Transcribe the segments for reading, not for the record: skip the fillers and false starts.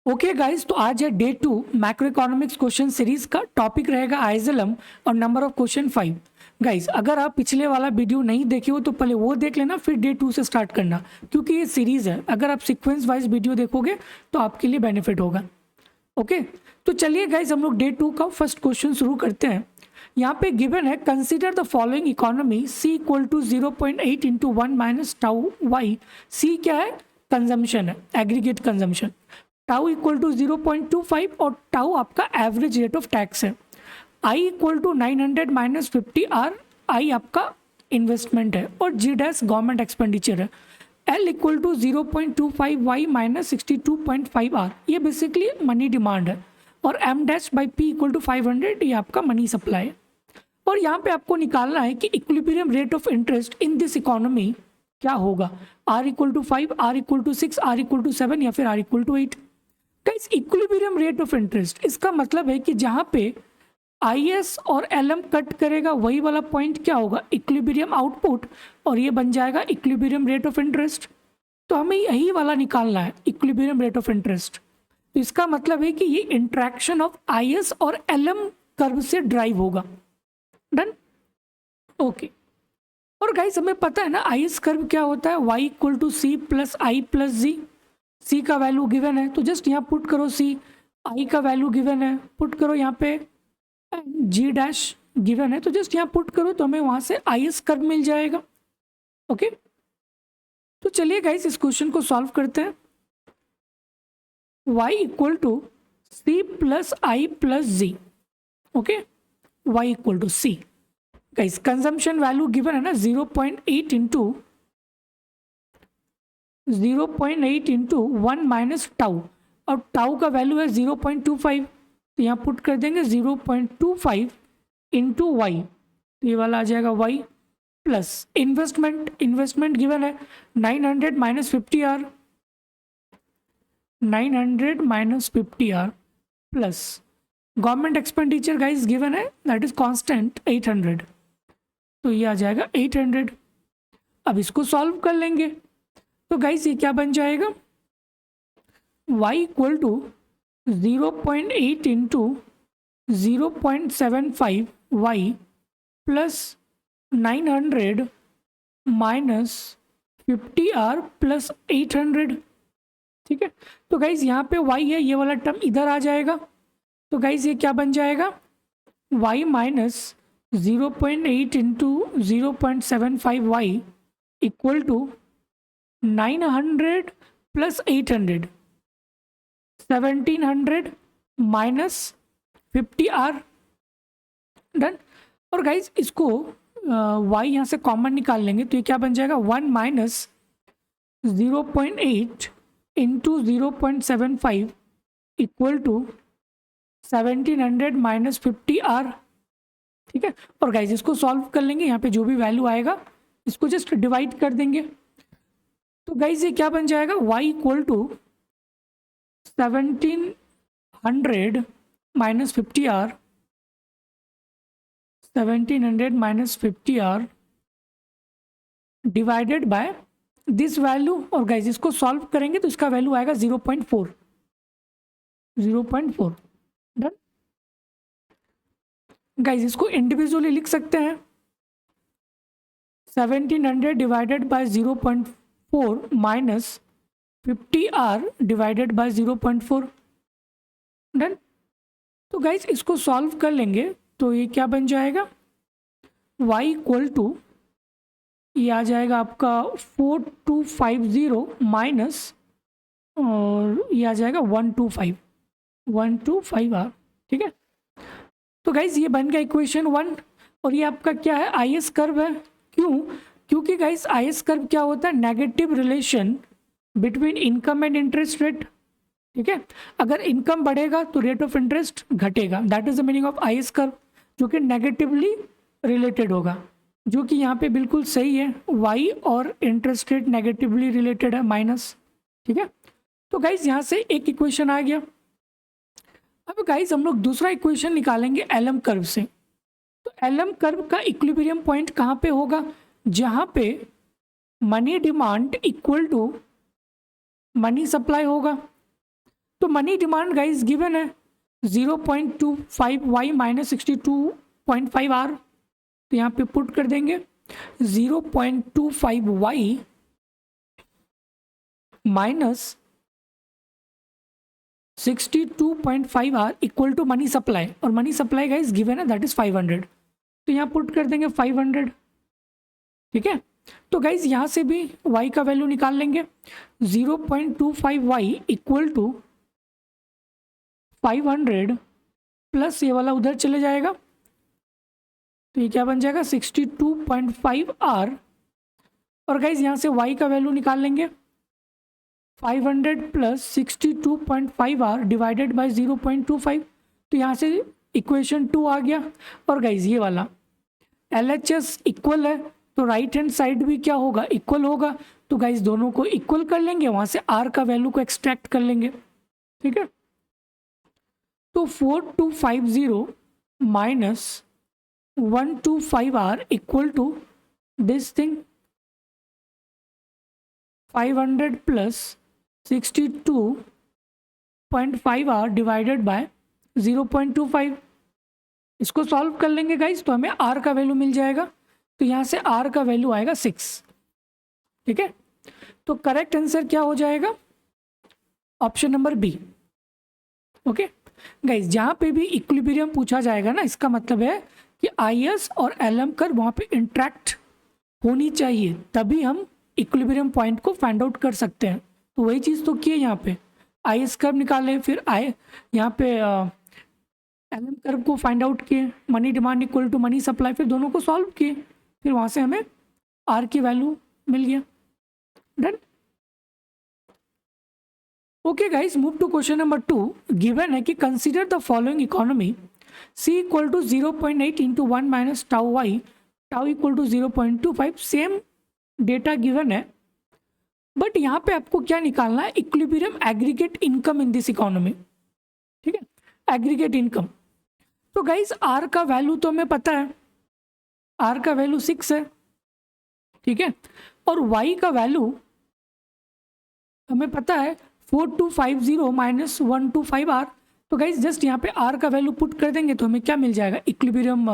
Okay guys, तो आज है day 2 macro economics question series का। टॉपिक रहेगा आइजलम और नंबर ऑफ क्वेश्चन 5। गाइस, अगर आप पिछले वाला वीडियो नहीं देखे हो तो पहले वो देख लेना, फिर डे 2 से स्टार्ट करना, क्योंकि ये सीरीज है। अगर आप सीक्वेंस वाइज वीडियो देखोगे तो आपके लिए बेनिफिट होगा। ओके, तो चलिए गाइस, हम लोग डे 2 का फर्स्ट क्वेश्चन शुरू करते हैं। यहाँ पे गिवन है, consider the following economy C equal to 0.8 into 1 minus tau Y. C क्या है? कंजम्पशन है, aggregate consumption. Tau equal to 0.25 और टाउ आपका एवरेज रेट ऑफ टैक्स है। I equal to 900 minus 50 R, I आपका इन्वेस्टमेंट है और जी डैश गवर्नमेंट एक्सपेंडिचर है। L equal to 0.25 Y minus 62.5 R, ये बेसिकली मनी डिमांड है। और M dash by P equal to 500, ये आपका मनी सप्लाई है। और यहाँ पे आपको निकालना है कि equilibrium rate of interest in this economy क्या होगा। R equal to 5, r equal to 6, r equal to 7 या फिर r equal to 8। Guys, equilibrium rate of interest, इसका मतलब है कि जहाँ पे IS और LM कट करेगा वही वाला पॉइंट क्या होगा, इक्विलिब्रियम आउटपुट, और ये बन जाएगा इक्विलिब्रियम रेट ऑफ इंटरेस्ट। तो हमें यही वाला निकालना है, इक्विलिब्रियम रेट ऑफ इंटरेस्ट। तो इसका मतलब है कि ये इंट्रैक्शन ऑफ IS और LM कर्व से ड्राइव होगा। Done, okay. और गाइस, हमें पता है ना IS कर्व क्या होता है, y equal to C plus I plus G. C का वैल्यू गिवन है तो जस्ट यहाँ पुट करो सी, आई का वैल्यू गिवन है पुट करो यहाँ पे, जी डैश गिवन है तो जस्ट यहाँ पुट करो, तो हमें वहाँ से IS कर्व मिल जाएगा। ओके, तो चलिए गाइस, इस क्वेश्चन को सॉल्व करते हैं। y equal to C plus I plus G. Okay, y equal to C. Guys, consumption value given है ना 0.8 इंटू 1 माइनस टाउ, और टाउ का वैल्यू है 0.25, तो यहाँ पुट कर देंगे 0.25 इंटू वाई, तो ये वाला आ जाएगा y प्लस इन्वेस्टमेंट गिवन है 900 minus 50 r, 900 minus 50 r plus government expenditure guys given है, दैट इज कांस्टेंट 800, तो ये आ जाएगा 800। अब इसको सॉल्व कर लेंगे तो गाइस ये क्या बन जाएगा, y equal to 0.8 into 0.75 y plus 900 minus 50 r plus 800। ठीक है, तो गाइस यहाँ पे y है, ये वाला टर्म इधर आ जाएगा, तो गाइस ये क्या बन जाएगा, y minus 0.8 into 0.75 y equal to 900 plus 800, 1700 minus 50 r. Done. और गाइज इसको y यहाँ से कॉमन निकाल लेंगे तो ये क्या बन जाएगा, 1 minus 0.8 into 0.75 equal to 1700 minus 50 r. ठीक है, और गाइज इसको सॉल्व कर लेंगे, यहाँ पे जो भी वैल्यू आएगा इसको जस्ट डिवाइड कर देंगे, तो गाइज ये क्या बन जाएगा, y equal to 1700 minus 50 r, 1700 minus 50 r divided by this value, और गाइज इसको सॉल्व करेंगे तो इसका वैल्यू आएगा 0.4। डन। गाइज इसको इंडिविजुअली लिख सकते हैं, 1700 divided by 0.4 minus 50 r divided by 0.4। Done. तो गाइज इसको सॉल्व कर लेंगे तो ये क्या बन जाएगा, y इक्वल टू ये आ जाएगा आपका 4250 माइनस, और ये आ जाएगा 125 आर। ठीक है, तो गाइज ये बन गया इक्वेशन 1, और ये आपका क्या है, IS कर्व है। क्योंकि गाइज IS कर्व क्या होता है, negative relation between income and interest rate. ठीक है, अगर इनकम बढ़ेगा तो रेट ऑफ इंटरेस्ट घटेगा, that is the meaning of IS curve, जो कि नेगेटिवली रिलेटेड होगा, जो कि यहाँ पे बिल्कुल सही है, y और इंटरेस्ट रेट नेगेटिवली रिलेटेड है, माइनस। ठीक है, तो गाइज यहाँ से एक इक्वेशन आ गया। अब गाइज हम लोग दूसरा इक्वेशन निकालेंगे LM कर्व से। तो LM कर्व का इक्विलिब्रियम पॉइंट कहाँ पे होगा, जहाँ पे money demand equal to money supply होगा। तो मनी डिमांड गाइस गिवन है 0.25y माइनस 62.5 r, तो यहाँ पे पुट कर देंगे 0.25y minus 62.5 r equal to money supply, और मनी सप्लाई गाइस गिवन है दैट इज 500, तो यहाँ पुट कर देंगे 500। ठीक है, तो गाइज यहाँ से भी y का वैल्यू निकाल लेंगे 0.25y इक्वल टू 500 प्लस ये वाला उधर चले जाएगा, तो ये क्या बन जाएगा 62.5 r, और गाइज यहाँ से y का वैल्यू निकाल लेंगे 500 प्लस 62.5 r डिवाइडेड बाय 0.25, तो यहाँ से इक्वेशन 2 आ गया। और गाइज ये वाला LHS इक्वल है, तो राइट हैंड साइड भी क्या होगा, इक्वल होगा, तो गाइज दोनों को इक्वल कर लेंगे, वहां से r का वैल्यू को एक्सट्रैक्ट कर लेंगे। ठीक है, तो 4250 minus 125r equal to this thing 500 plus 62.5r divided by 0.25, इसको सॉल्व कर लेंगे गाइज, तो हमें r का वैल्यू मिल जाएगा, तो यहाँ से r का वैल्यू आएगा 6। ठीक है, तो करेक्ट आंसर क्या हो जाएगा, option number B. Okay guys, जहाँ पे भी इक्विलिब्रियम पूछा जाएगा ना, इसका मतलब है कि IS और LM कर्व वहाँ पे इंट्रैक्ट होनी चाहिए, तभी हम इक्विलिब्रियम पॉइंट को फाइंड आउट कर सकते हैं। तो वही चीज़ तो की है, यहाँ पे IS कर्व निकाले, फिर यहाँ पे LM कर्व को फाइंड आउट किए, money demand equal to money supply, फिर दोनों को सॉल्व किए, फिर वहाँ से हमें R की वैल्यू मिल गया। Done. Okay guys, move to question number 2। Given है कि consider the following economy, C equal to 0.8 into 1 minus tau y, tau equal to 0.25, same data given है, बट यहाँ पे आपको क्या निकालना है, equilibrium aggregate income in this economy. ठीक है, एग्रीगेट इनकम। तो गाइस R का वैल्यू तो हमें पता है, R का वैल्यू 6 है। ठीक है, और Y का वैल्यू हमें पता है 4250 माइनस 125R, तो गाइज जस्ट यहाँ पे R का वैल्यू पुट कर देंगे, तो हमें क्या मिल जाएगा, इक्विलिब्रियम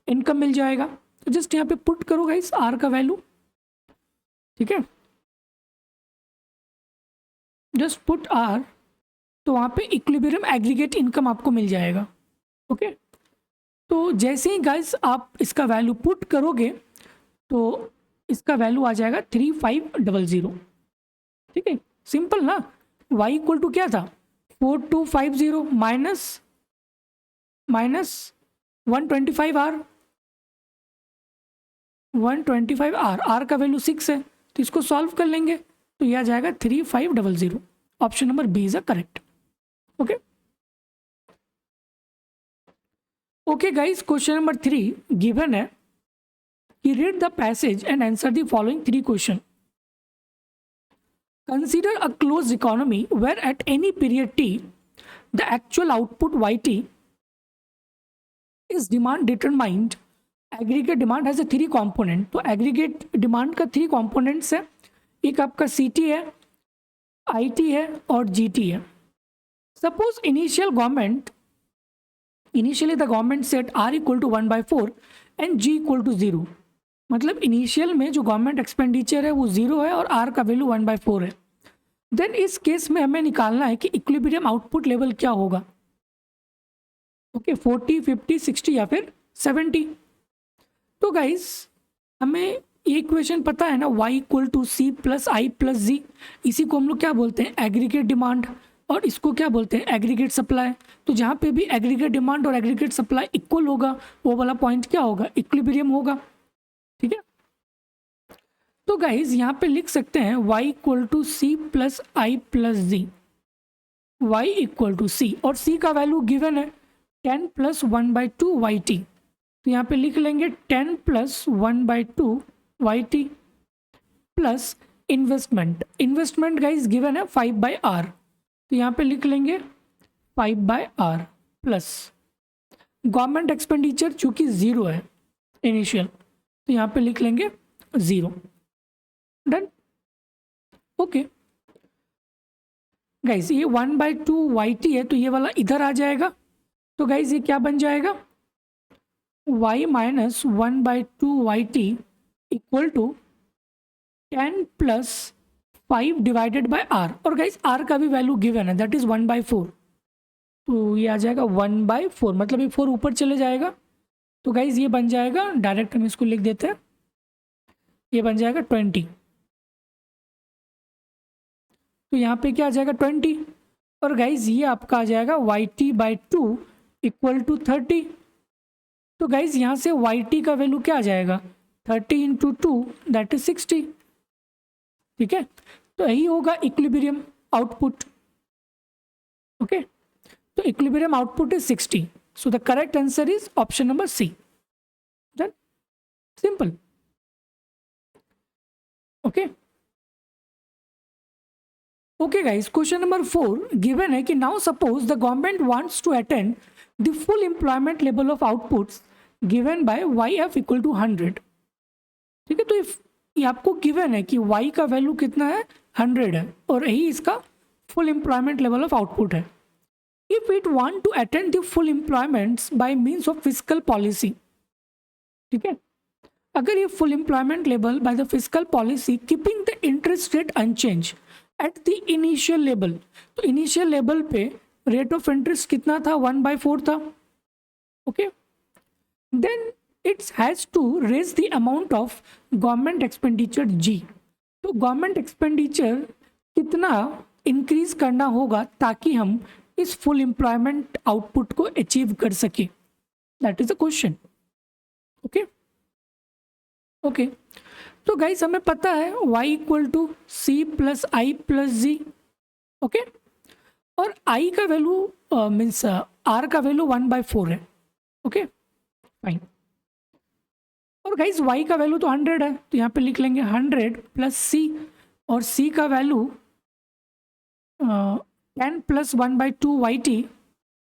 इनकम मिल जाएगा। तो जस्ट यहाँ पे पुट करो गाइज R का वैल्यू। ठीक है, जस्ट पुट R, तो वहाँ पे इक्विलिब्रियम एग्रीगेट इनकम आपको मिल जाएगा। ओके, तो जैसे ही गाइज आप इसका वैल्यू पुट करोगे तो इसका वैल्यू आ जाएगा 3500। ठीक है, सिंपल ना, y इक्वल टू क्या था 4250 माइनस 125R, 125R, R का वैल्यू 6 है, तो इसको सॉल्व कर लेंगे, तो यह आ जाएगा 3500। Option number B is a correct. Okay okay guys, question number 3 given है कि read the passage and answer the following 3 question. Consider a closed economy where at any period t, the actual output yt is demand determined. Aggregate demand has a 3 component. तो aggregate demand का 3 components है, एक आपका CT है, IT है और GT है। Suppose initially the government set R equal to 1/4 and G equal to 0. मतलब इनिशियल में जो गवर्नमेंट एक्सपेंडिचर है वो 0 है और R का वैल्यू 1/4 है। देन इस केस में हमें निकालना है कि इक्विलिब्रियम आउटपुट लेवल क्या होगा। ओके, 40, 50, 60 या फिर 70। तो गाइस हमें ये इक्वेशन पता है ना, y equal to C plus I plus G, इसी को हम लोग क्या बोलते हैं, एग्रीगेट डिमांड, और इसको क्या बोलते हैं, एग्रीगेट सप्लाई। तो जहाँ पे भी एग्रीगेट डिमांड और एग्रीगेट सप्लाई इक्वल होगा, वो वाला पॉइंट क्या होगा, इक्विलिब्रियम होगा। ठीक है, तो गाइज यहाँ पे लिख सकते हैं y equal to C plus I plus G, y equal to C, और c का वैल्यू गिवन है 10 प्लस 1/2 YT, तो यहाँ पे लिख लेंगे 10 plus 1/2 YT plus investment guys given है 5/R, तो यहाँ पे लिख लेंगे 5/R प्लस गवर्नमेंट एक्सपेंडिचर चूंकि 0 है इनिशियल, तो यहाँ पे लिख लेंगे 0। डन। ओके गाइज ये 1/2 YT है तो ये वाला इधर आ जाएगा, तो गाइज ये क्या बन जाएगा, y minus 1/2 YT equal to 10 plus 5 divided by r, और गाइज r का भी वैल्यू गिवन है दैट इज 1/4, तो ये आ जाएगा 1/4, मतलब ये 4 ऊपर चले जाएगा, तो गाइज ये बन जाएगा, डायरेक्ट हम इसको लिख देते हैं, ये बन जाएगा 20, तो यहाँ पे क्या आ जाएगा 20, और गाइज ये आपका आ जाएगा YT/2 इक्वल टू 30, तो गाइज यहाँ से YT का वैल्यू क्या आ जाएगा 30 × 2 दैट इज 60, ठीक है, तो यही होगा इक्विलिब्रियम आउटपुट, ओके, तो equilibrium output is 60, so the correct answer is option number C, done, simple, okay. Okay guys, question number 4 given है कि now suppose the government wants to attend the full employment level of outputs given by YF equal to 100, ठीक है, तो ये आपको given है कि Y का वैल्यू कितना है 100 है, और यही इसका full employment level of output है। If it want to attend the full employments by means of fiscal policy, ठीक है, अगर ये full employment level by the fiscal policy keeping the interest rate unchange at the initial level, तो initial level पे rate of interest कितना था 1/4 था, okay, then it's has to raise the amount of government expenditure G, तो government expenditure कितना increase करना होगा ताकि हम इस फुल एम्प्लॉयमेंट आउटपुट को अचीव कर सके, that is a question, okay, okay, तो गाइस हमें पता है y equal to C plus I plus G, okay, और I का वैल्यू मीन्स R का वैल्यू 1/4 है, ओके, फाइन, और गाइस y का वैल्यू तो 100 है, तो यहाँ पे लिख लेंगे 100 प्लस C, और C का वैल्यू 10 प्लस 1/2 YT,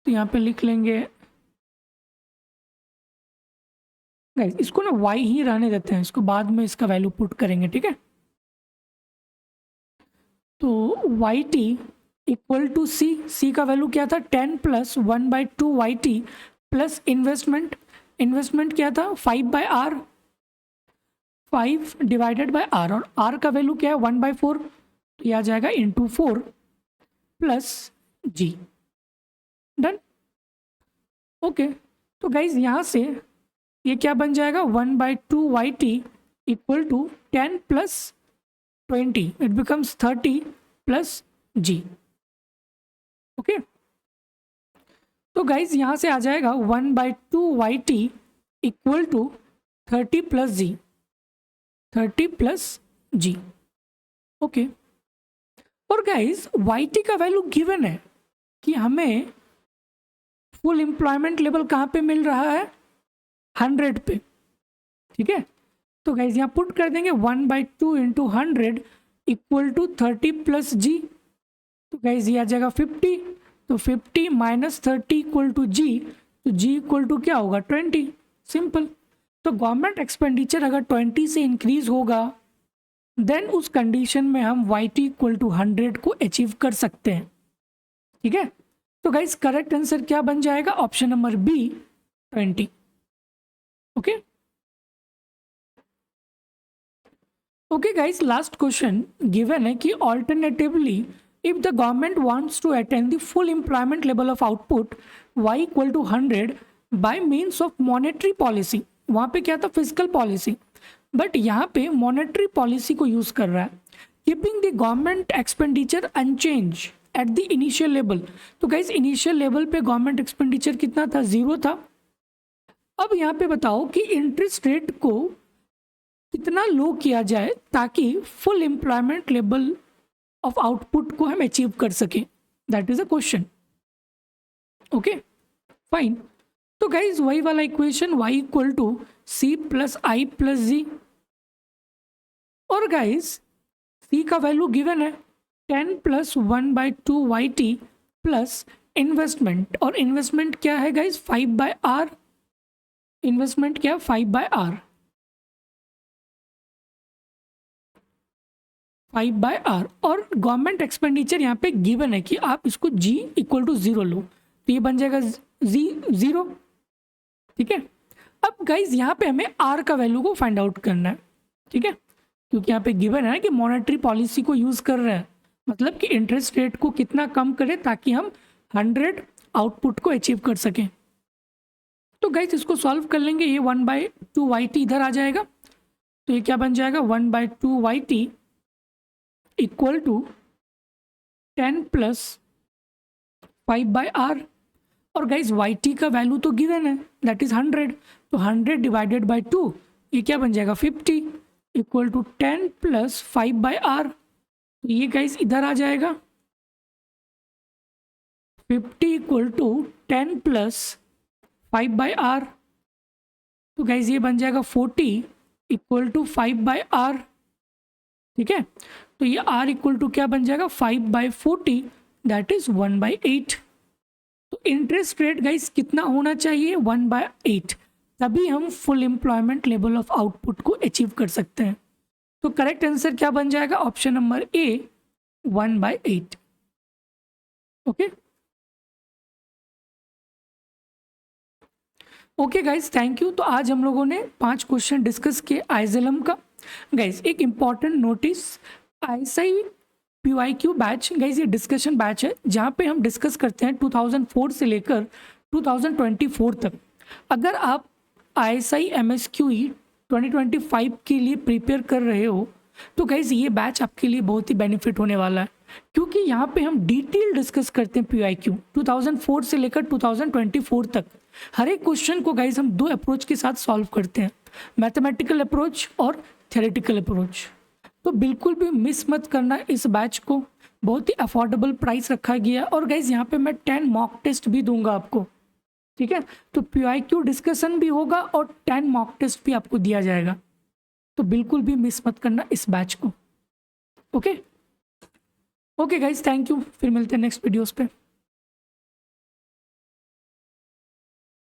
तो यहाँ पे लिख लेंगे, गाइस इसको ना y ही रहने देते हैं, इसको बाद में इसका वैल्यू पुट करेंगे, ठीक है, तो YT इक्वल टू C का वैल्यू क्या था 10 प्लस 1/2 YT प्लस इन्वेस्टमेंट क्या था 5/R, 5 डिवाइडेड बाय R, और R का वैल्यू क्या है 1/4, तो ये आ जाएगा into 4 plus G, done, okay, तो गाइज यहाँ से ये क्या बन जाएगा 1/2 YT equal to 10 plus 20, it becomes 30 plus G, okay, तो गाइज यहाँ से आ जाएगा 1/2 YT equal to 30 plus G, 30 plus G, okay, और गाइज YT का वैल्यू गिवन है कि हमें फुल एम्प्लॉयमेंट लेवल कहाँ पे मिल रहा है 100 पे, ठीक है, तो गाइज यहाँ पुट कर देंगे 1/2 into 100 equal to 30 plus G, तो गाइज ये आ जाएगा 50, तो 50 माइनस 30 इक्वल टू G, तो G इक्वल टू क्या होगा 20, सिंपल, तो गवर्नमेंट एक्सपेंडिचर अगर 20 से इंक्रीज होगा देन उस कंडीशन में हम YT इक्वल टू 100 को अचीव कर सकते हैं, ठीक है, तो गाइज करेक्ट आंसर क्या बन जाएगा option number B 20, okay, okay guys, last question given है कि alternatively if the government wants to attend the full employment level of output Y equal to 100 by means of monetary policy, वहाँ पे क्या था physical policy, but यहाँ पे monetary policy को use कर रहा है, keeping the government expenditure unchanged at the initial level, तो गाइज इनिशियल लेवल पे गवर्नमेंट एक्सपेंडिचर कितना था 0 था, अब यहाँ पे बताओ कि इंटरेस्ट रेट को कितना लो किया जाए ताकि full employment level of output को हम अचीव कर सकें, that is a question, okay, fine, तो गाइज वही वाला equation y equal to C plus I plus G, और गाइज C का वैल्यू गिवन है 10 प्लस 1/2 YT प्लस इन्वेस्टमेंट, और इन्वेस्टमेंट क्या है गाइज 5/R, इन्वेस्टमेंट क्या 5/R, 5/r। और गवर्नमेंट एक्सपेंडिचर यहाँ पे गिवन है कि आप इसको g इक्वल टू 0 लो, तो ये बन जाएगा जी 0। ठीक है, अब गाइज यहाँ पे हमें r का वैल्यू को फाइंड आउट करना है। ठीक है, क्योंकि यहाँ पे गिवन है कि मॉनेटरी पॉलिसी को यूज कर रहे हैं, मतलब कि इंटरेस्ट रेट को कितना कम करें ताकि हम 100 आउटपुट को अचीव कर सकें। तो गाइज इसको सॉल्व कर लेंगे, ये 1/2 इधर आ जाएगा, तो ये क्या बन जाएगा 1/2 इक्वल टू 10 प्लस 5/r। और गाइज yt का वैल्यू तो गिवन है, दैट इज 100, तो 100 डिवाइडेड बाई 2 ये क्या बन जाएगा 50 इक्वल टू 10 प्लस 5/r। तो ये गाइज इधर आ जाएगा 50 इक्वल टू 10 प्लस 5/r। तो गाइज ये बन जाएगा 40 इक्वल टू 5/r। ठीक है, तो ये r इक्वल टू क्या बन जाएगा 5/40, दैट इज 1/8। तो इंटरेस्ट रेट गाइज कितना होना चाहिए 1/8, तभी हम full employment level of output को अचीव कर सकते हैं। तो करेक्ट आंसर क्या बन जाएगा option number A 1/8। Okay guys, thank you. तो आज हम लोगों ने 5 क्वेश्चन डिस्कस किए आइजेलम का। गाइज एक important notice, ISI PYQ batch guys ये डिस्कशन बैच है जहाँ पे हम डिस्कस करते हैं 2004 से लेकर 2024 तक। अगर आप ISI MSQE 2025 के लिए प्रिपेयर कर रहे हो तो गाइज ये बैच आपके लिए बहुत ही बेनिफिट होने वाला है, क्योंकि यहाँ पे हम डिटेल डिस्कस करते हैं PYQ 2004 से लेकर 2024 तक। हर एक क्वेश्चन को गाइज हम 2 अप्रोच के साथ सॉल्व करते हैं, मैथमेटिकल अप्रोच और थ्योरेटिकल अप्रोच। तो बिल्कुल भी मिस मत करना इस बैच को, बहुत ही अफोर्डेबल प्राइस रखा गया। और गाइज यहाँ पे मैं 10 मॉक टेस्ट भी दूंगा आपको। ठीक है, तो PYQ डिस्कशन भी होगा और 10 मॉक टेस्ट भी आपको दिया जाएगा, तो बिल्कुल भी मिस मत करना इस बैच को। ओके गाइज, थैंक यू, फिर मिलते हैं नेक्स्ट वीडियोस पे।